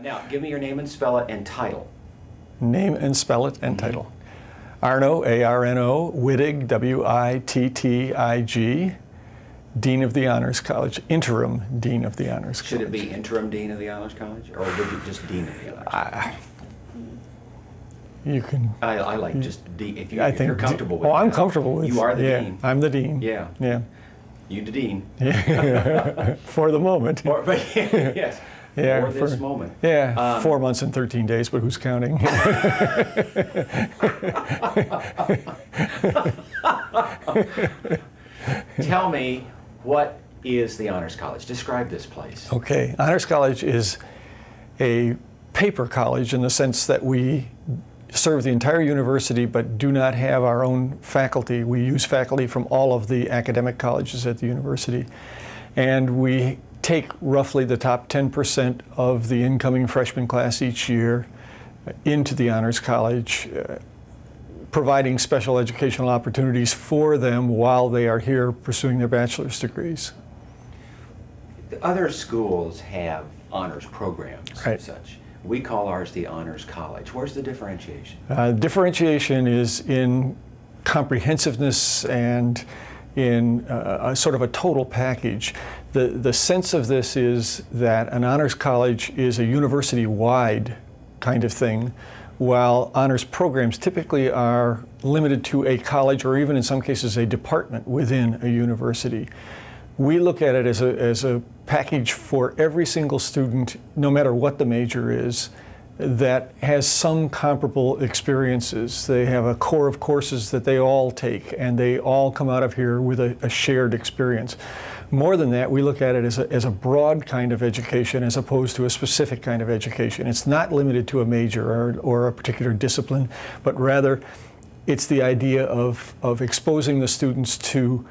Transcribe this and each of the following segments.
Now, give me your name and spell it and title. Name and spell it and title. Arno, A-R-N-O, Wittig, W-I-T-T-I-G, Dean of the Honors College, Interim Dean of the Honors College. Should it be Interim Dean of the Honors College, or would it just Dean of the Honors College? You can. I like just Dean, if you're comfortable with it. Oh, I'm comfortable with it. You are the Dean. I'm the Dean. Yeah. Yeah. You the Dean. For the moment. Yes. Yeah, for this moment. Yeah, 4 months and 13 days, but who's counting? Tell me, what is the Honors College? Describe this place. Okay, Honors College is a paper college in the sense that we serve the entire university but do not have our own faculty. We use faculty from all of the academic colleges at the university. And we take roughly the top 10% of the incoming freshman class each year into the Honors College, providing special educational opportunities for them while they are here pursuing their bachelor's degrees. The other schools have honors programs Right. and such. We call ours the Honors College. Where's the differentiation? Differentiation is in comprehensiveness and in a sort of a total package. The sense of this is that an honors college is a university-wide kind of thing, while honors programs typically are limited to a college or even in some cases a department within a university. We look at it as a package for every single student, no matter what the major is, that has some comparable experiences. They have a core of courses that they all take, and they all come out of here with a shared experience. More than that, we look at it as a broad kind of education as opposed to a specific kind of education. It's not limited to a major or a particular discipline, but rather it's the idea of exposing the students to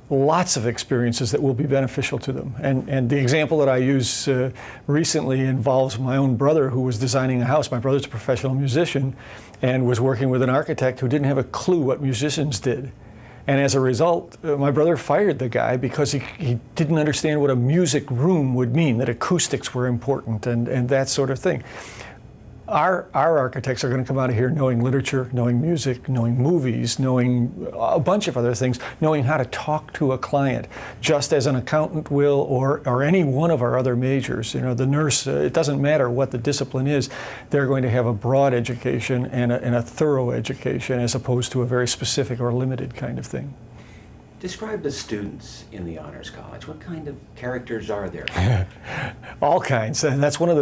lots of experiences that will be beneficial to them. And the example that I use recently involves my own brother who was designing a house. My brother's a professional musician and was working with an architect who didn't have a clue what musicians did. And as a result, my brother fired the guy because he didn't understand what a music room would mean, that acoustics were important and that sort of thing. Our architects are going to come out of here knowing literature, knowing music, knowing movies, knowing a bunch of other things, knowing how to talk to a client, just as an accountant will or any one of our other majors. You know, the nurse, it doesn't matter what the discipline is, they're going to have a broad education and a thorough education as opposed to a very specific or limited kind of thing. Describe the students in the Honors College. What kind of characters are there? All kinds, and that's one of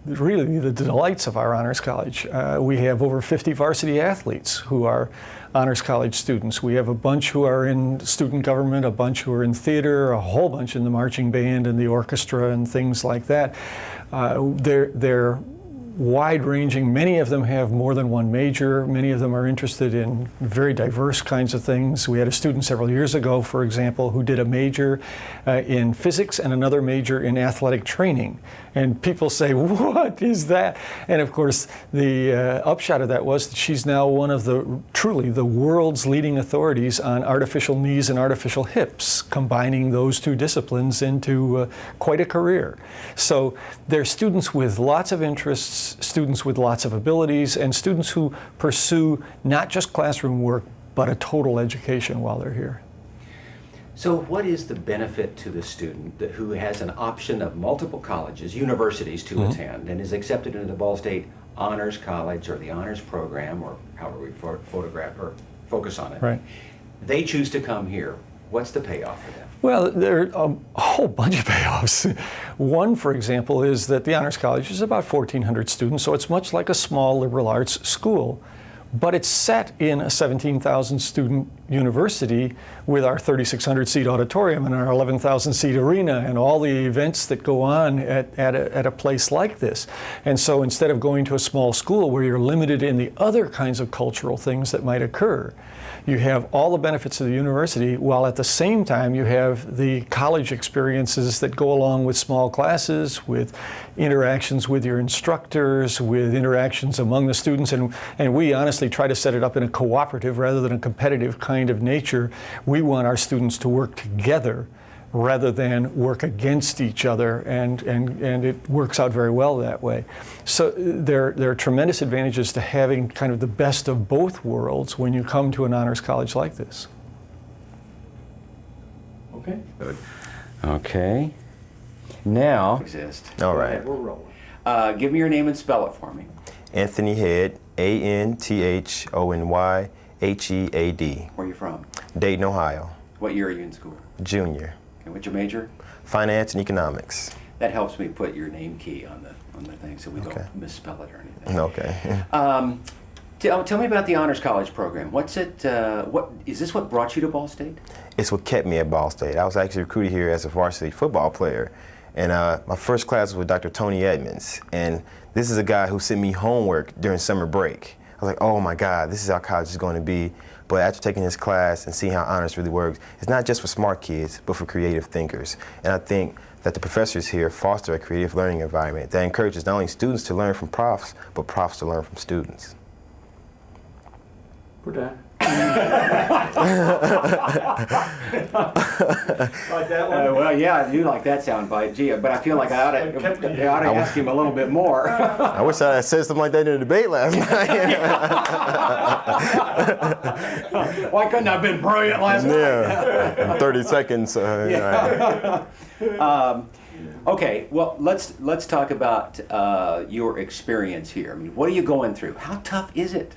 really the delights of our Honors College. We have over 50 varsity athletes who are Honors College students. We have a bunch who are in student government, a bunch who are in theater, a whole bunch in the marching band and the orchestra and things like that. They're wide-ranging. Many of them have more than one major. Many of them are interested in very diverse kinds of things. We had a student several years ago, for example, who did a major in physics and another major in athletic training. And people say, what is that? And of course, the upshot of that was that she's now one of truly the world's leading authorities on artificial knees and artificial hips, combining those two disciplines into quite a career. So they're students with lots of interests, students with lots of abilities, and students who pursue not just classroom work, but a total education while they're here. So what is the benefit to the student who has an option of multiple colleges, universities to attend, and is accepted into the Ball State Honors College or the Honors Program, or however we photograph or focus on it? Right. They choose to come here. What's the payoff for them? Well, there are a whole bunch of payoffs. One, for example, is that the Honors College is about 1,400 students, so it's much like a small liberal arts school. But it's set in a 17,000 student university with our 3,600 seat auditorium and our 11,000 seat arena and all the events that go on at a place like this. And so instead of going to a small school where you're limited in the other kinds of cultural things that might occur, you have all the benefits of the university, while at the same time you have the college experiences that go along with small classes, with interactions with your instructors, with interactions among the students, and we honestly try to set it up in a cooperative rather than a competitive kind of nature. We want our students to work together rather than work against each other, and it works out very well that way. So there are tremendous advantages to having kind of the best of both worlds when you come to an honors college like this. Okay. Good. Okay. Now, exist. All right. We're rolling. Give me your name and spell it for me. Anthony Head, ANTHONYHEAD. Where are you from? Dayton, Ohio. What year are you in school? Junior. And what's your major? Finance and economics. That helps me put your name key on the thing so we don't misspell it or anything. Okay. Tell me about the Honors College program. What's it? What is this? What brought you to Ball State? It's what kept me at Ball State. I was actually recruited here as a varsity football player, and my first class was with Dr. Joann Edmonds, and this is a guy who sent me homework during summer break. I was like, oh my God, this is how college is going to be. But after taking his class and seeing how honors really works, it's not just for smart kids, but for creative thinkers. And I think that the professors here foster a creative learning environment that encourages not only students to learn from profs, but profs to learn from students. Put that. Like that one? Well, yeah, I do like that soundbite. Gee, but I feel like I ought to ask him a little bit more. I wish I had said something like that in the debate last night. Why couldn't I have been brilliant last night? Yeah, in 30 seconds. Okay, well, let's talk about your experience here. I mean, what are you going through? How tough is it?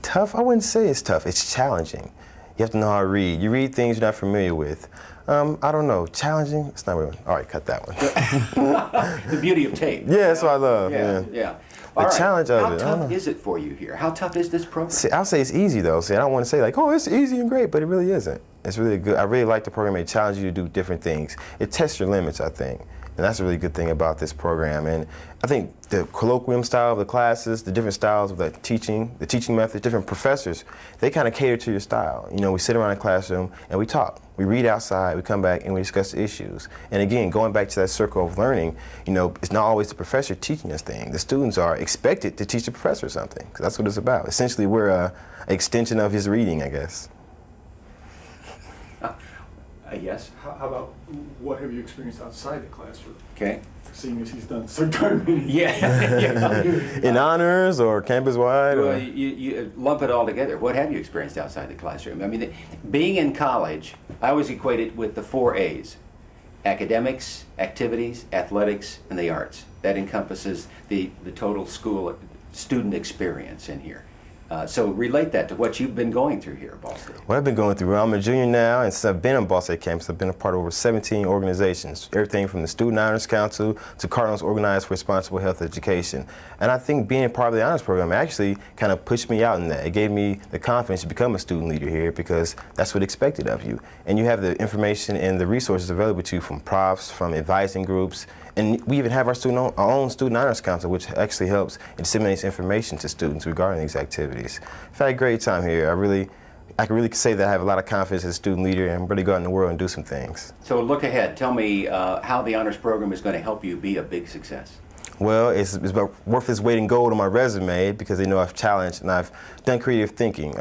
Tough? I wouldn't say it's tough. It's challenging. You have to know how to read. You read things you're not familiar with. I don't know. Challenging? It's not really. All right, cut that one. The beauty of tape. Yeah, that's what I love. Yeah. The All challenge of How it. tough is it for you here? How tough is this program? See, I'll say it's easy though. See, I don't want to say like, oh, it's easy and great, but it really isn't. It's really good. I really like the program. It challenges you to do different things. It tests your limits, I think. And that's a really good thing about this program. And I think the colloquium style of the classes, the different styles of the teaching methods, different professors, they kind of cater to your style. You know, we sit around a classroom and we talk. We read outside, we come back and we discuss the issues. And again, going back to that circle of learning, you know, it's not always the professor teaching us things. The students are expected to teach the professor something, because that's what it's about. Essentially, we're an extension of his reading, I guess. Yes. How about what have you experienced outside the classroom? Okay. Seeing as he's done so darn many. Yeah. In honors or campus-wide? Well, Or? you lump it all together. What have you experienced outside the classroom? I mean, being in college, I always equate it with the 4 A's: academics, activities, athletics, and the arts. That encompasses the total school student experience in here. So relate that to what you've been going through here at Ball State. What I've been going through, I'm a junior now, and since I've been on Ball State campus, I've been a part of over 17 organizations, everything from the Student Honors Council to Cardinals Organized for Responsible Health Education. And I think being a part of the honors program actually kind of pushed me out in that. It gave me the confidence to become a student leader here, because that's what expected of you. And you have the information and the resources available to you from profs, from advising groups, and we even have our own Student Honors Council, which actually helps and disseminates information to students regarding these activities. I've had a great time here. I can really say that I have a lot of confidence as a student leader and really go out in the world and do some things. So look ahead. Tell me how the honors program is going to help you be a big success. Well, it's worth its weight in gold on my resume, because they know I've challenged and I've done creative thinking.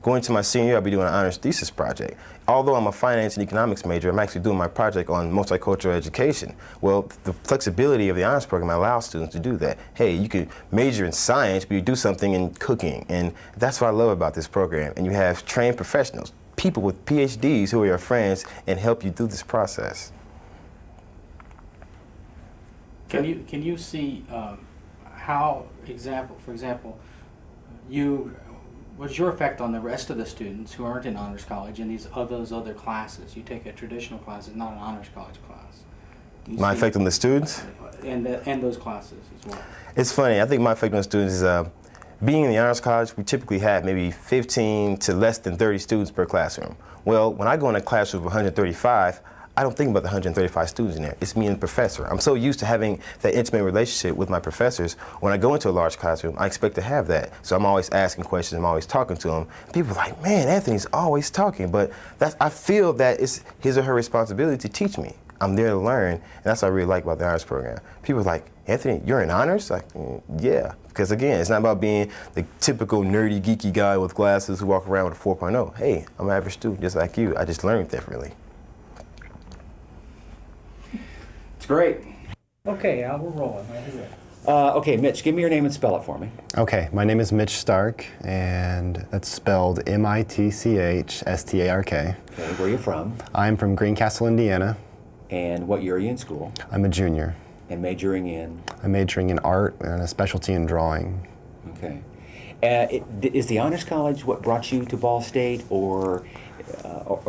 Going to my senior year, I'll be doing an honors thesis project. Although I'm a finance and economics major, I'm actually doing my project on multicultural education. Well, the flexibility of the honors program allows students to do that. Hey, you could major in science, but you do something in cooking. And that's what I love about this program. And you have trained professionals, people with PhDs who are your friends and help you through this process. Can you see how, for example, what's your effect on the rest of the students who aren't in honors college in those other classes? You take a traditional class, it's not an honors college class. My effect on the students? And those classes as well. It's funny. I think my effect on the students is being in the honors college, we typically have maybe 15 to less than 30 students per classroom. Well, when I go in a classroom of 135, I don't think about the 135 students in there. It's me and the professor. I'm so used to having that intimate relationship with my professors. When I go into a large classroom, I expect to have that. So I'm always asking questions, I'm always talking to them. People are like, man, Anthony's always talking. But I feel that it's his or her responsibility to teach me. I'm there to learn, and that's what I really like about the honors program. People are like, Anthony, you're in honors? Like, yeah. Because again, it's not about being the typical nerdy, geeky guy with glasses who walk around with a 4.0. Hey, I'm an average student just like you. I just learned differently. Great. Okay, Al, we're rolling. Okay, Mitch, give me your name and spell it for me. Okay, my name is Mitch Stark, and that's spelled Mitchstark. Okay, where are you from? I'm from Greencastle, Indiana. And what year are you in school? I'm a junior. And majoring in? I'm majoring in art and a specialty in drawing. Okay. Is the Honors College what brought you to Ball State, or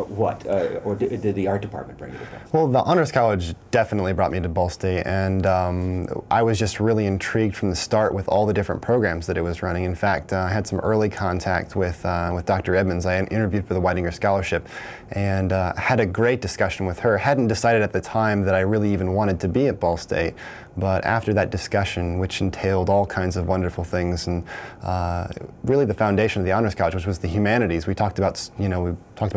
what? Or did the art department bring you to Ball State? Well, the Honors College definitely brought me to Ball State, and I was just really intrigued from the start with all the different programs that it was running. In fact, I had some early contact with Dr. Edmonds. I interviewed for the Weidinger Scholarship, and had a great discussion with her. Hadn't decided at the time that I really even wanted to be at Ball State, but after that discussion, which entailed all kinds of wonderful things, and really the foundation of the Honors College, which was the humanities, we talked about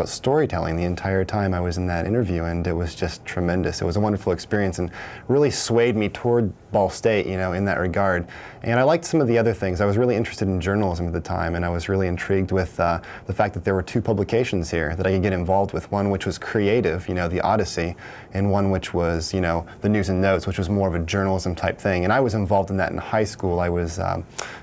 storytelling the entire time I was in that interview, and it was just tremendous. It was a wonderful experience and really swayed me toward Ball State, in that regard. And I liked some of the other things. I was really interested in journalism at the time, and I was really intrigued with the fact that there were two publications here that I could get involved with. One which was creative, the Odyssey, and one which was, the News and Notes, which was more of a journalism type thing. And I was involved in that in high school. I was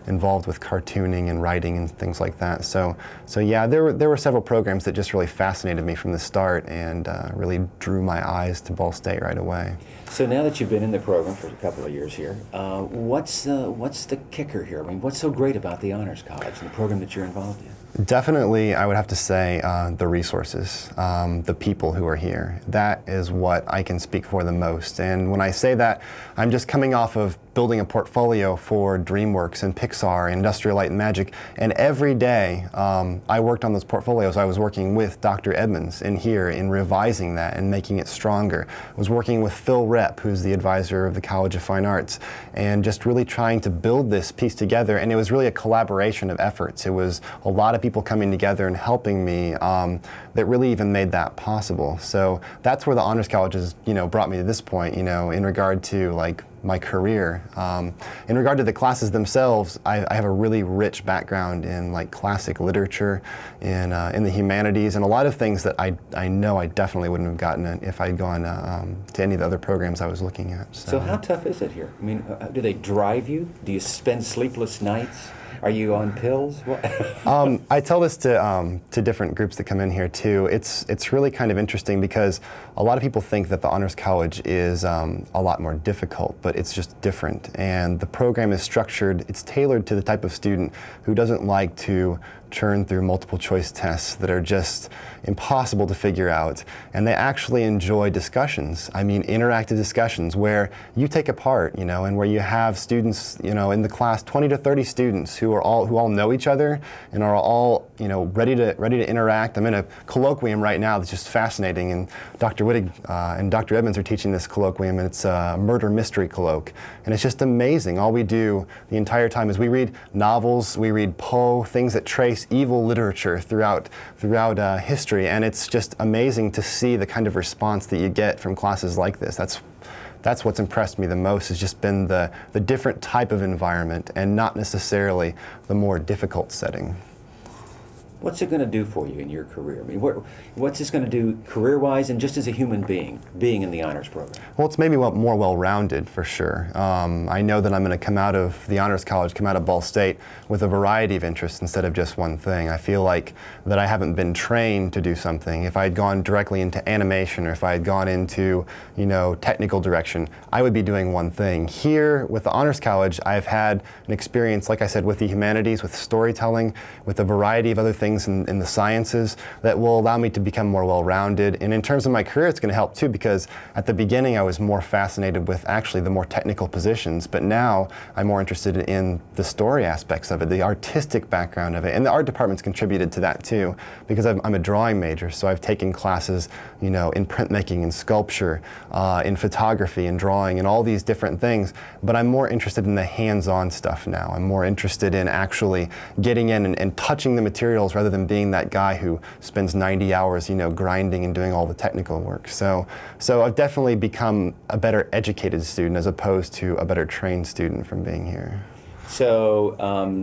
involved with cartooning and writing and things like that. So yeah, there were several programs that just really fascinated me from the start, and really drew my eyes to Ball State right away. So now that you've been in the program for a couple of years here, what's the kicker here? I mean, what's so great about the Honors College and the program that you're involved in? Definitely, I would have to say the resources, the people who are here. That is what I can speak for the most. And when I say that, I'm just coming off of building a portfolio for DreamWorks and Pixar and Industrial Light and Magic. And every day I worked on those portfolios. I was working with Dr. Edmonds in here in revising that and making it stronger. I was working with Phil Repp, who's the advisor of the College of Fine Arts, and just really trying to build this piece together. And it was really a collaboration of efforts. It was a lot of people coming together and helping me that really even made that possible. So that's where the Honors College has, brought me to this point, in regard to my career. In regard to the classes themselves, I have a really rich background in classic literature, in the humanities, and a lot of things that I know I definitely wouldn't have gotten if I'd gone to any of the other programs I was looking at. So how tough is it here? I mean, do they drive you? Do you spend sleepless nights? Are you on pills? I tell this to different groups that come in here too. It's really kind of interesting because a lot of people think that the Honors College is a lot more difficult, but it's just different. And the program is structured, it's tailored to the type of student who doesn't like to churn through multiple choice tests that are just impossible to figure out. And they actually enjoy discussions. I mean, interactive discussions where you take a part, and where you have students, in the class, 20 to 30 students who all know each other and are all, ready to interact. I'm in a colloquium right now that's just fascinating, and Dr. Wittig and Dr. Edmonds are teaching this colloquium, and it's a murder mystery colloque. And it's just amazing. All we do the entire time is we read novels, we read Poe, things that trace evil literature throughout history, and it's just amazing to see the kind of response that you get from classes like this. That's what's impressed me the most, has just been the different type of environment and not necessarily the more difficult setting. What's it going to do for you in your career? I mean, what's this going to do career-wise and just as a human being in the honors program? Well, it's made me more well-rounded for sure. I know that I'm going to come out of the Honors College, come out of Ball State with a variety of interests instead of just one thing. I feel like that I haven't been trained to do something. If I had gone directly into animation, or if I had gone into, technical direction, I would be doing one thing. Here with the Honors College, I've had an experience, like I said, with the humanities, with storytelling, with a variety of other things in the sciences that will allow me to become more well-rounded. And in terms of my career, it's going to help too, because at the beginning I was more fascinated with actually the more technical positions, but now I'm more interested in the story aspects of it, the artistic background of it. And the art department's contributed to that too, because I'm a drawing major, so I've taken classes, in printmaking and sculpture, in photography and drawing and all these different things, but I'm more interested in the hands-on stuff now. I'm more interested in actually getting in and touching the materials rather than being that guy who spends 90 hours, grinding and doing all the technical work. So I've definitely become a better educated student as opposed to a better trained student from being here. So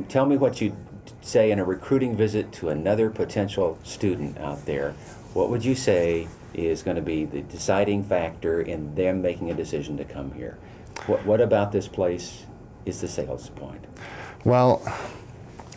tell me what you'd say in a recruiting visit to another potential student out there. What would you say is going to be the deciding factor in them making a decision to come here. What about this place is the sales point? Well,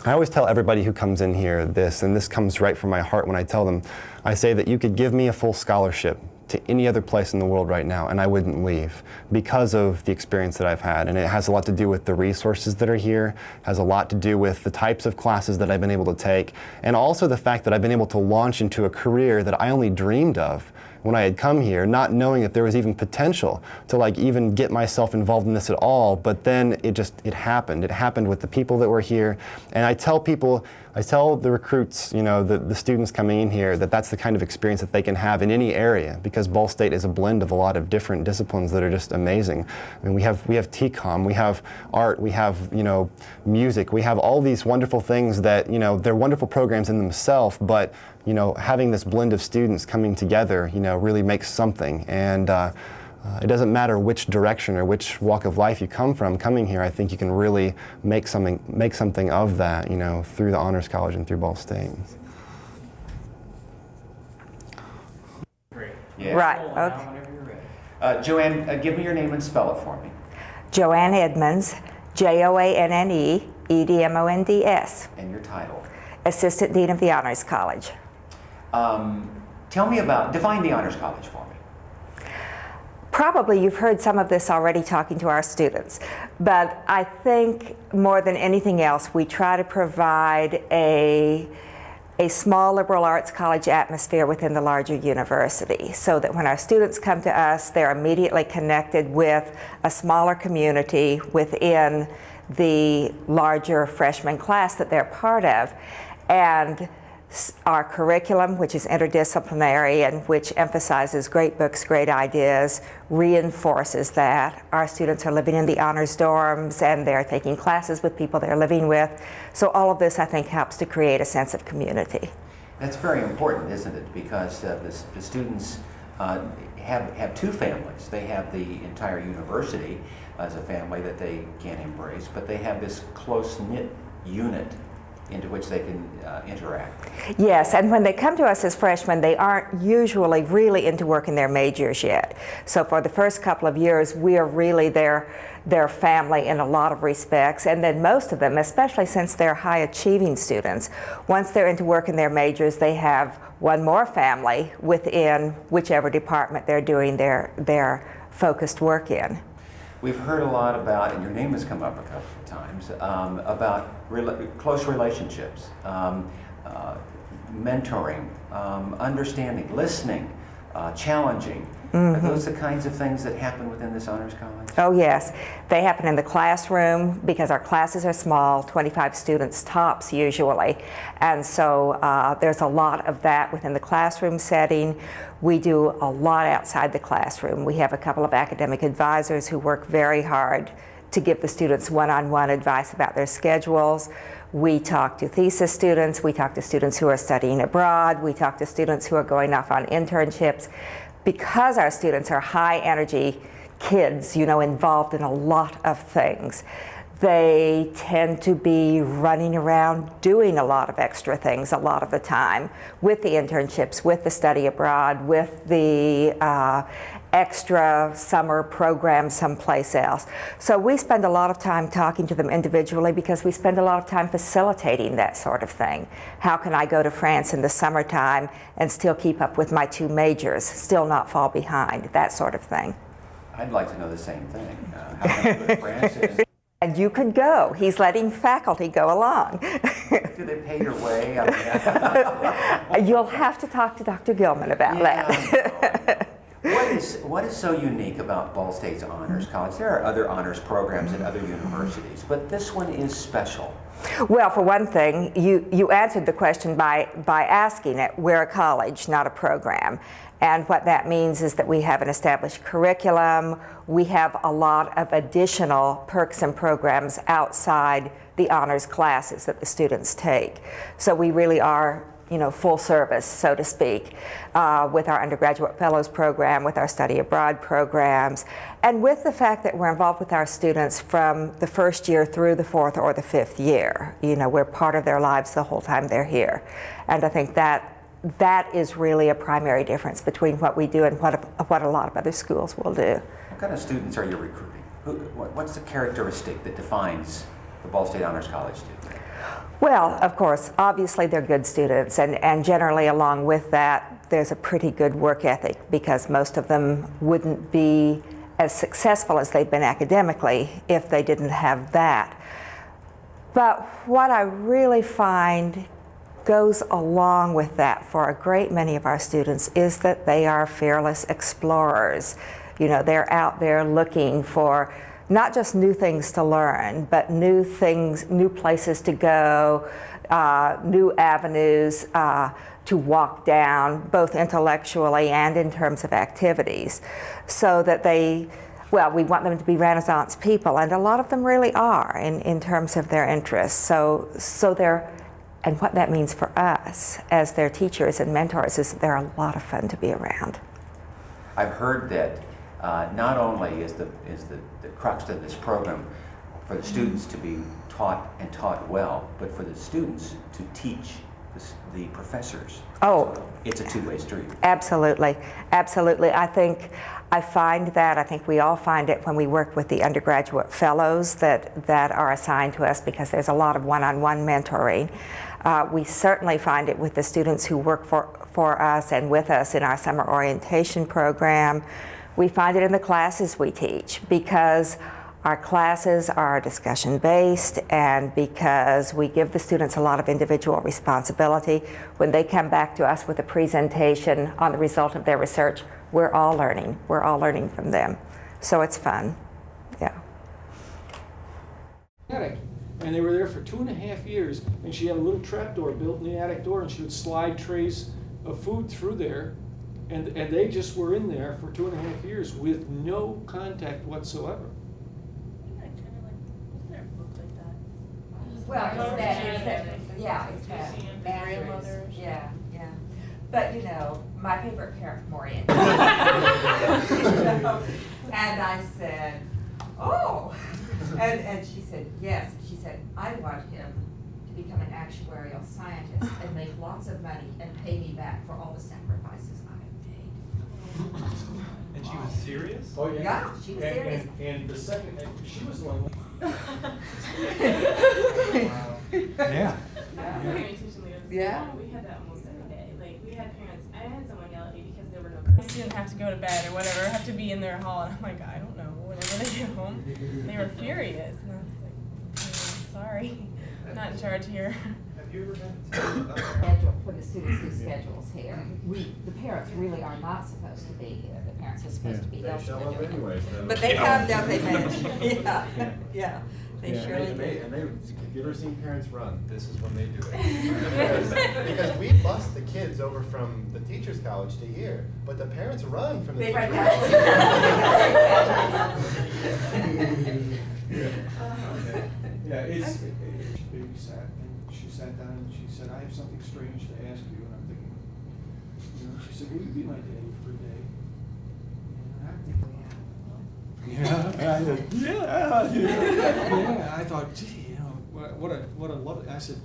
I always tell everybody who comes in here this, and this comes right from my heart when I tell them, I say that you could give me a full scholarship to any other place in the world right now and I wouldn't leave because of the experience that I've had. And it has a lot to do with the resources that are here, has a lot to do with the types of classes that I've been able to take, and also the fact that I've been able to launch into a career that I only dreamed of when I had come here, not knowing that there was even potential to like even get myself involved in this at all. But then it happened. It happened with the people that were here. And I tell the recruits, you know, the students coming in here, that that's the kind of experience that they can have in any area, because Ball State is a blend of a lot of different disciplines that are just amazing. I mean, we have TCOM, we have art, we have, you know, music, we have all these wonderful things that, you know, they're wonderful programs in themselves, but you know, having this blend of students coming together, you know, really makes something. And it doesn't matter which direction or which walk of life you come from. Coming here, I think you can really make something of that, you know, through the Honors College and through Ball State. Great. Yeah. Right. Now, Okay. whenever you're ready. Joanne, give me your name and spell it for me. Joann Edmonds, Joanne Edmonds, And your title. Assistant Dean of the Honors College. Define the Honors College for me. Probably you've heard some of this already talking to our students, but I think more than anything else, we try to provide a small liberal arts college atmosphere within the larger university, so that when our students come to us, they're immediately connected with a smaller community within the larger freshman class that they're part of. And our curriculum, which is interdisciplinary and which emphasizes great books, great ideas, reinforces that. Our students are living in the honors dorms and they're taking classes with people they're living with. So all of this, I think, helps to create a sense of community. That's very important, isn't it? Because the students have two families. They have the entire university as a family that they can embrace, but they have this close-knit unit into which they can interact. Yes, and when they come to us as freshmen, they aren't usually really into working their majors yet. So for the first couple of years, we are really their family in a lot of respects. And then most of them, especially since they're high achieving students, once they're into working their majors, they have one more family within whichever department they're doing their focused work in. We've heard a lot about, and your name has come up a couple of times, about close relationships, mentoring, understanding, listening, challenging. Are those the kinds of things that happen within this Honors College? Oh yes, they happen in the classroom because our classes are small, 25 students tops usually, and so there's a lot of that within the classroom setting. We do a lot outside the classroom. We have a couple of academic advisors who work very hard to give the students one-on-one advice about their schedules. We talk to thesis students, we talk to students who are studying abroad, we talk to students who are going off on internships. Because our students are high energy kids, you know, involved in a lot of things, they tend to be running around doing a lot of extra things a lot of the time, with the internships, with the study abroad, with the extra summer program someplace else. So we spend a lot of time talking to them individually because we spend a lot of time facilitating that sort of thing. How can I go to France in the summertime and still keep up with my two majors, still not fall behind, that sort of thing. I'd like to know the same thing. How can I go to France? And you could go. He's letting faculty go along. Do they pay your way? You'll have to talk to Dr. Gilman about that. What is so unique about Ball State's Honors College? There are other honors programs at other universities, but this one is special. Well, for one thing, you answered the question by asking it. We're a college, not a program. And what that means is that we have an established curriculum. We have a lot of additional perks and programs outside the honors classes that the students take. So we really are, you know, full service, so to speak, with our undergraduate fellows program, with our study abroad programs, and with the fact that we're involved with our students from the first year through the fourth or the fifth year. You know, we're part of their lives the whole time they're here. And I think that that is really a primary difference between what we do and what a lot of other schools will do. What kind of students are you recruiting? What's the characteristic that defines the Ball State Honors College student? Well, of course, obviously they're good students, and generally along with that, there's a pretty good work ethic, because most of them wouldn't be as successful as they've been academically if they didn't have that. But what I really find goes along with that for a great many of our students is that they are fearless explorers. You know, they're out there looking for not just new things to learn, but new things, new places to go, new avenues to walk down, both intellectually and in terms of activities, so that we want them to be Renaissance people, and a lot of them really are in terms of their interests. So they're, and what that means for us as their teachers and mentors is they're a lot of fun to be around. I've heard that not only is the crux of this program for the students to be taught and taught well, but for the students to teach the professors. Oh, so it's a two-way street. Absolutely, absolutely. I think we all find it when we work with the undergraduate fellows that are assigned to us, because there's a lot of one-on-one mentoring. We certainly find it with the students who work for us and with us in our summer orientation program. We find it in the classes we teach, because our classes are discussion-based, and because we give the students a lot of individual responsibility. When they come back to us with a presentation on the result of their research, we're all learning. We're all learning from them. So it's fun, yeah. And they were there for 2.5 years, and she had a little trapdoor built in the attic door, and she would slide trays of food through there, and they just were in there for 2.5 years with no contact whatsoever. Well, it's that grandmothers. Yeah. But you know, my favorite parent from Orient. And I said, oh, and she said, yes. She said, I want him to become an actuarial scientist and make lots of money and pay me back for all the sacrifices I have made. And she was serious? Oh, yeah. Yeah, she was serious. And the second, she was the one. Yeah. Yeah. We had that almost every day. Like, we had parents, I had someone yell at me because there were no girls. Didn't have to go to bed or whatever, have to be in their hall. And I'm like, I don't know. Whenever they get home, they were furious. And I was like, sorry, I'm not in charge here. Have you ever been to Schedule for the students who schedules here. The parents really are not supposed to be here. The parents are supposed to be They show elsewhere. up anyways, though. But they come, don't they, Mitch? Yeah. They surely And do. if you ever seen parents run, this is when they do it. Because we bus the kids over from the teachers' college to here, but the parents run from the They teachers' run college. Yeah, it's, she babysat, and she sat down and she said, I have something strange to ask you. And I'm thinking, you know, she said, will you be my daddy for a day? And I'm thinking, yeah. I thought, gee, you know, what a love. I said,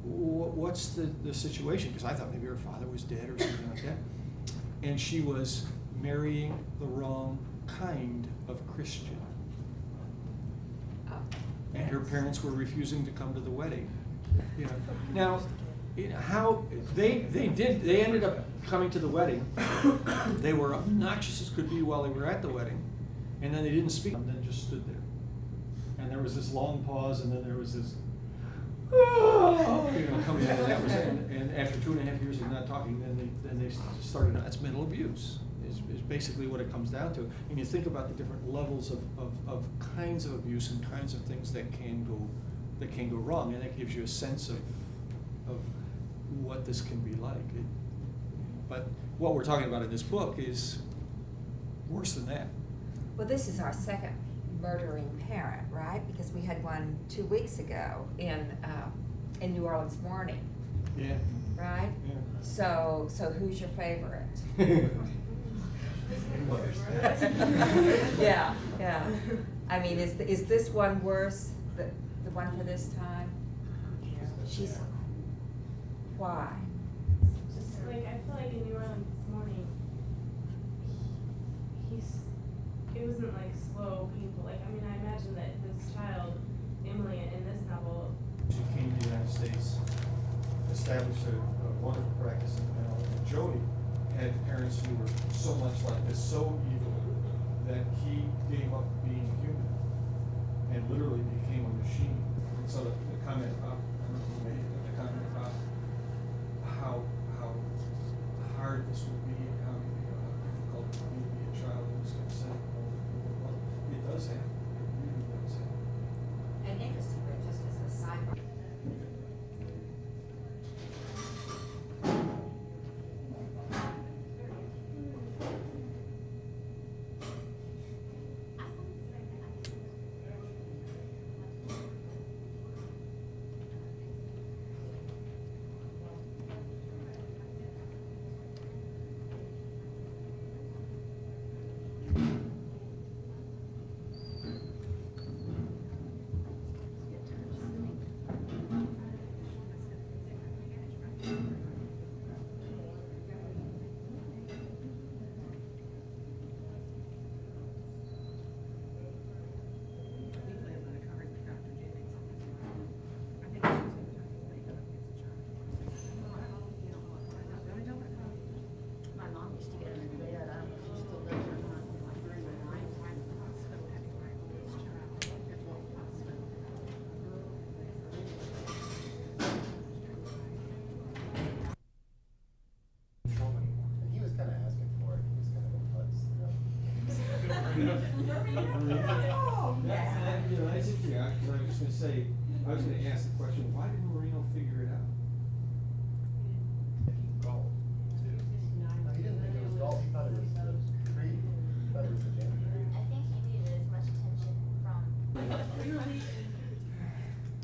what's the situation? Because I thought maybe her father was dead or something like that. And she was marrying the wrong kind of Christian. And her parents were refusing to come to the wedding. You know. Now, you know, how they ended up coming to the wedding. They were obnoxious as could be while they were at the wedding, and then they didn't speak, and then just stood there. And there was this long pause, and then there was this, oh, you know, coming in, and that was it. And after 2.5 years of not talking, then they started. That's mental abuse. Is basically what it comes down to. And you think about the different levels of kinds of abuse and kinds of things that can go wrong, and that gives you a sense of what this can be like. But what we're talking about in this book is worse than that. Well, this is our second murdering parent, right? Because we had one 2 weeks ago in New Orleans morning, Yeah. right? Yeah. So who's your favorite? Yeah. I mean, is this one worse? The one for this time? She's why? Just like I feel like in New Orleans this morning, it wasn't like slow, painful. Like I mean, I imagine that this child, Emily, in this novel, She came to the United States, established a wonderful practice in mental health. Joey had parents who were so much like this, so evil, that he gave up being human and literally became a machine. And so the comment about, I don't know who made it, but the comment about how hard this would be and how difficult it would be to be a child who's upset. Well, it does happen. It really does happen. And interestingly, just as a sidebar. And he was kind of asking for it. He was kind of a putz, That's interesting, because I was just gonna say, I was gonna ask the question, why did Marino figure it out? Golf, too. No, he didn't think it was golf. He thought it was the tree. He thought it was the janitor. I think he needed as much attention from.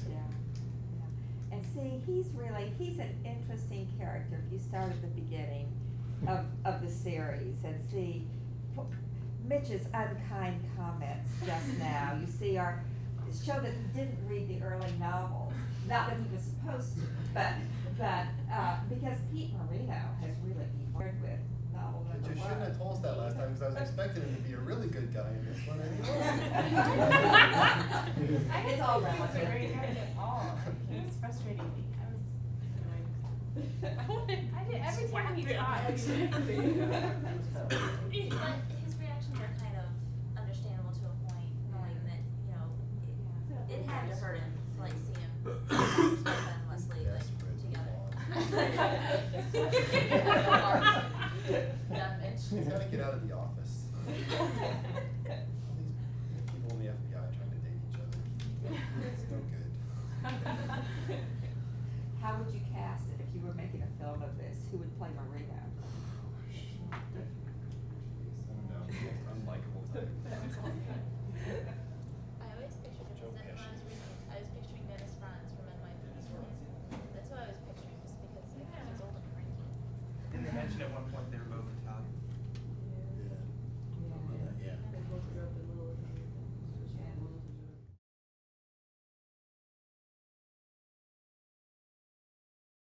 Yeah. And see, he's an interesting character if you start at the beginning of the series and see Mitch's unkind comments just now. You see show that he didn't read the early novels. Not that he was supposed to, but because Pete Marino has really been with novel But number you one. shouldn't have told us that last time, because I was expecting him to be a really good guy in this one anyway. It's all He wasn't relative. very hard at all. He was frustrating me. I was annoyed. I did every time he talked. But his reactions are kind of understandable to a point, knowing that, you know, it had to hurt him to like see him and Leslie like together. He's got to get out of the office. All these people in the FBI trying to date each other. It's no good. How would you cast it if you were making a film of this? Who would play Marino?